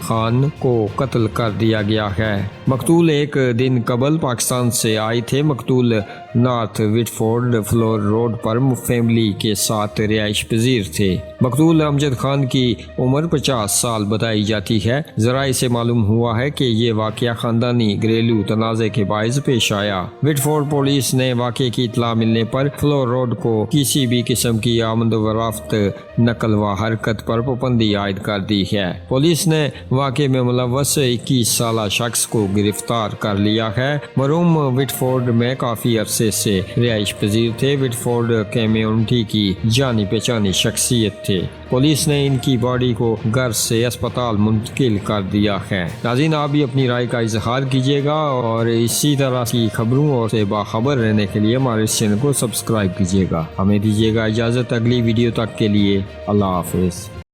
خان کو قتل کر دیا گیا ہے۔ مقتول ایک دن قبل پاکستان سے آئے تھے۔ مقتول نارتھ وٹفورڈ فلور روڈ پر فیملی کے ساتھ رہائش پذیر تھے۔ مقتول امجد خان کی عمر 50 سال بتائی جاتی ہے۔ ذرائع سے معلوم ہوا ہے کہ یہ واقعہ خاندانی گھریلو تنازع کے باعث پیش آیا۔ وٹفورڈ پولیس نے واقعے کی اطلاع ملنے پر فلور روڈ کو کسی بھی قسم کی آمد و رفت، نقل و حرکت پر پابندی عائد کر دی ہے۔ پولیس نے واقعے میں ملوث 21 سالہ شخص کو گرفتار کر لیا ہے۔ مرحوم وٹفورڈ میں کافی عرصے سے رہائش پذیر تھے۔ وٹفورڈ کمیونٹی کی جانی پہچانی شخصیت تھے۔ پولیس نے ان کی باڈی کو گھر سے اسپتال منتقل کر دیا ہے۔ ناظرین، آپ بھی اپنی رائے کا اظہار کیجیے گا اور اسی طرح کی خبروں اور سے باخبر رہنے کے لیے ہمارے اس چینل کو سبسکرائب کیجیے گا۔ ہمیں دیجیے گا اجازت اگلی ویڈیو تک کے لیے۔ اللہ حافظ۔